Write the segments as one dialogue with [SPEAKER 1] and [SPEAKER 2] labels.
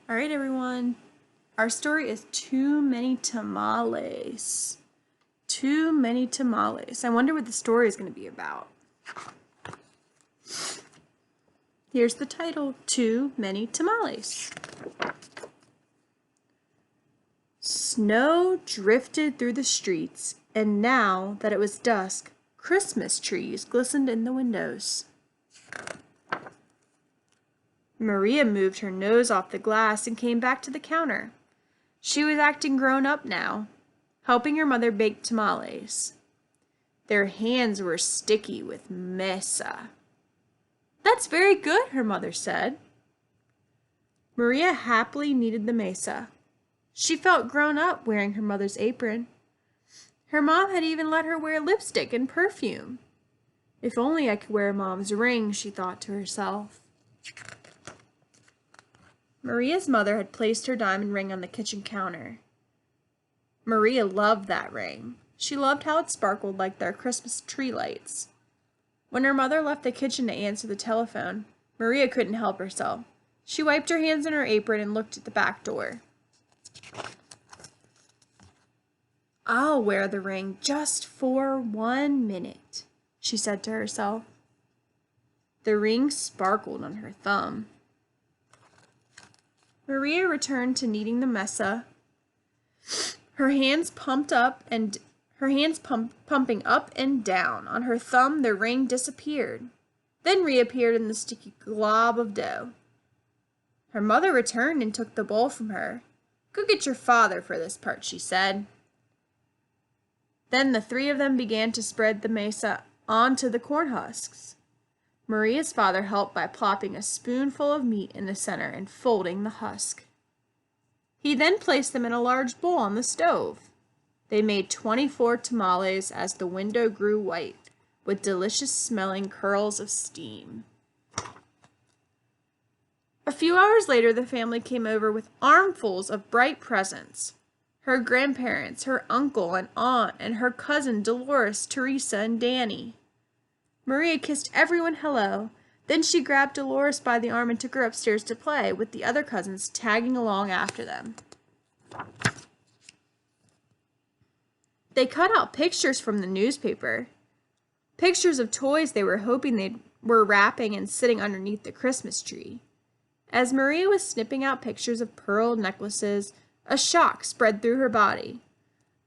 [SPEAKER 1] All right, everyone. Our story is Too Many Tamales. Too Many Tamales. I wonder what the story is going to be about. Here's the title, Too Many Tamales. Snow drifted through the streets, and now that it was dusk, Christmas trees glistened in the windows. Maria moved her nose off the glass and came back to the counter. She was acting grown up now, helping her mother bake tamales. Their hands were sticky with mesa. "That's very good," her mother said. Maria happily kneaded the mesa. She felt grown up wearing her mother's apron. Her mom had even let her wear lipstick and perfume. If only I could wear Mom's ring, she thought to herself. Maria's mother had placed her diamond ring on the kitchen counter. Maria loved that ring. She loved how it sparkled like their Christmas tree lights. When her mother left the kitchen to answer the telephone, Maria couldn't help herself. She wiped her hands in her apron and looked at the back door. "I'll wear the ring just for 1 minute," she said to herself. The ring sparkled on her thumb. Maria returned to kneading the mesa. Her hands pumping up and down. On her thumb, the ring disappeared, then reappeared in the sticky glob of dough. Her mother returned and took the bowl from her. "Go get your father for this part," she said. Then the three of them began to spread the mesa onto the corn husks. Maria's father helped by plopping a spoonful of meat in the center and folding the husk. He then placed them in a large bowl on the stove. They made 24 tamales as the window grew white, with delicious-smelling curls of steam. A few hours later, the family came over with armfuls of bright presents. Her grandparents, her uncle and aunt, and her cousin Dolores, Teresa, and Danny. Maria kissed everyone hello. Then she grabbed Dolores by the arm and took her upstairs to play, with the other cousins tagging along after them. They cut out pictures from the newspaper. Pictures of toys they were hoping they were wrapping and sitting underneath the Christmas tree. As Maria was snipping out pictures of pearl necklaces, a shock spread through her body.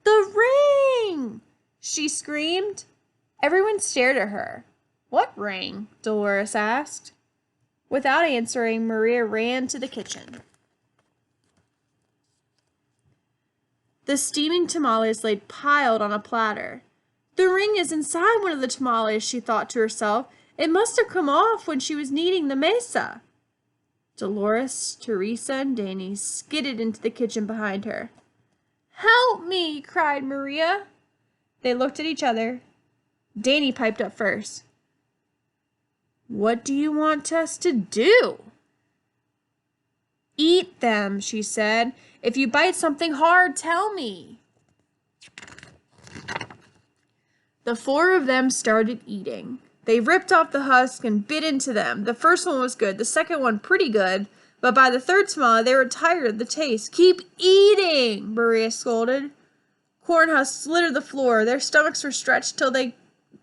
[SPEAKER 1] "The ring!" she screamed. Everyone stared at her. "What ring?" Dolores asked. Without answering, Maria ran to the kitchen. The steaming tamales lay piled on a platter. "The ring is inside one of the tamales," she thought to herself. "It must have come off when she was kneading the mesa." Dolores, Teresa, and Danny skidded into the kitchen behind her. "Help me!" cried Maria. They looked at each other. Danny piped up first. "What do you want us to do?" "Eat them," she said. "If you bite something hard, tell me." The four of them started eating. They ripped off the husk and bit into them. The first one was good, the second one pretty good, but by the third tamale they were tired of the taste. "Keep eating," Maria scolded. Corn husks littered the floor. Their stomachs were stretched till they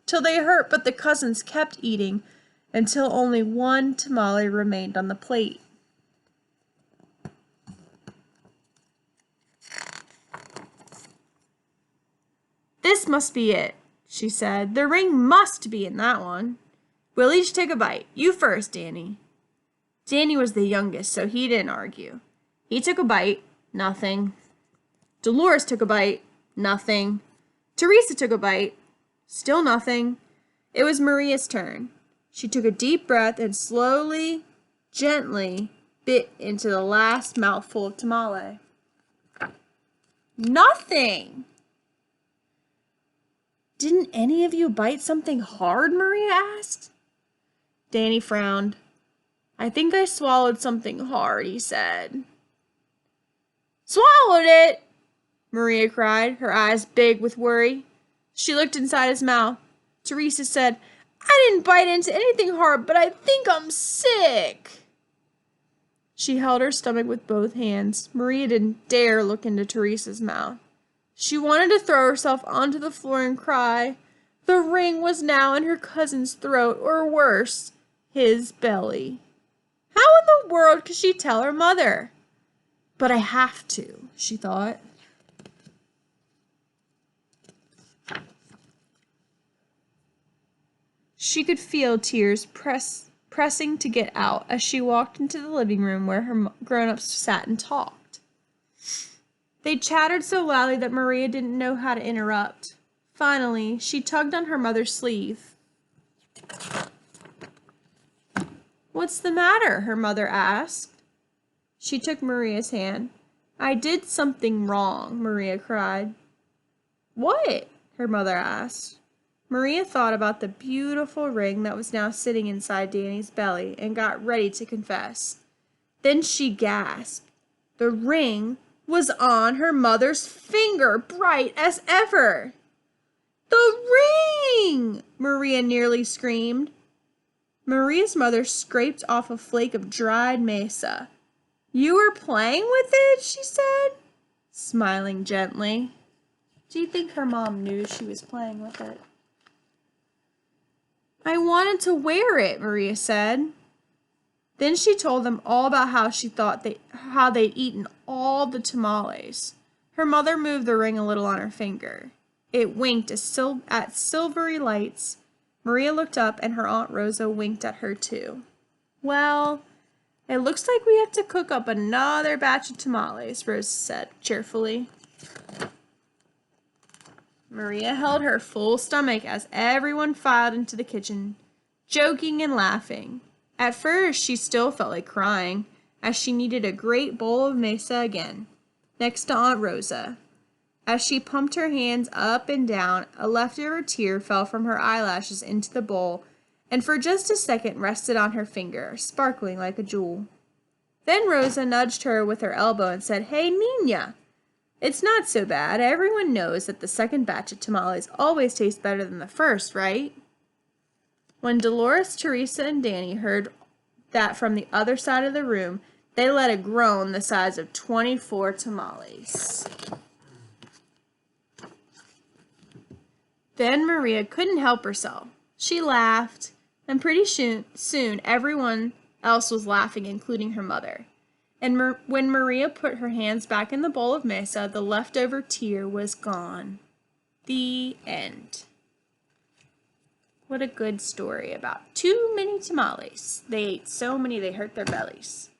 [SPEAKER 1] hurt, but the cousins kept eating until only one tamale remained on the plate. "This must be it," she said. "The ring must be in that one. We'll each take a bite. You first, Danny." Danny was the youngest, so he didn't argue. He took a bite. Nothing. Dolores took a bite. Nothing. Teresa took a bite. Still nothing. It was Maria's turn. She took a deep breath and slowly, gently bit into the last mouthful of tamale. Nothing! "Didn't any of you bite something hard?" Maria asked. Danny frowned. "I think I swallowed something hard," he said. "Swallowed it!" Maria cried, her eyes big with worry. She looked inside his mouth. Teresa said, "I didn't bite into anything hard, but I think I'm sick." She held her stomach with both hands. Maria didn't dare look into Teresa's mouth. She wanted to throw herself onto the floor and cry. The ring was now in her cousin's throat, or worse, his belly. How in the world could she tell her mother? But I have to, she thought. She could feel tears pressing to get out as she walked into the living room where her grown-ups sat and talked. They chattered so loudly that Maria didn't know how to interrupt. Finally, she tugged on her mother's sleeve. "What's the matter?" her mother asked. She took Maria's hand. "I did something wrong," Maria cried. "What?" her mother asked. Maria thought about the beautiful ring that was now sitting inside Danny's belly and got ready to confess. Then she gasped. The ring was on her mother's finger, bright as ever. "The ring!" Maria nearly screamed. Maria's mother scraped off a flake of dried mesa. "You were playing with it?" she said, smiling gently. Do you think her mom knew she was playing with it? "I wanted to wear it," Maria said. Then she told them all about how she thought how they'd eaten all the tamales. Her mother moved the ring a little on her finger. It winked at silvery lights. Maria looked up and her Aunt Rosa winked at her too. "Well, it looks like we have to cook up another batch of tamales," Rosa said cheerfully. Maria held her full stomach as everyone filed into the kitchen, joking and laughing. At first, she still felt like crying, as she needed a great bowl of mesa again, next to Aunt Rosa. As she pumped her hands up and down, a leftover tear fell from her eyelashes into the bowl, and for just a second rested on her finger, sparkling like a jewel. Then Rosa nudged her with her elbow and said, "Hey, Nina! It's not so bad. Everyone knows that the second batch of tamales always tastes better than the first, right?" When Dolores, Teresa, and Danny heard that from the other side of the room, they let a groan the size of 24 tamales. Then Maria couldn't help herself. She laughed, and pretty soon everyone else was laughing, including her mother. And when Maria put her hands back in the bowl of mesa, the leftover tear was gone. The end. What a good story about too many tamales. They ate so many they hurt their bellies.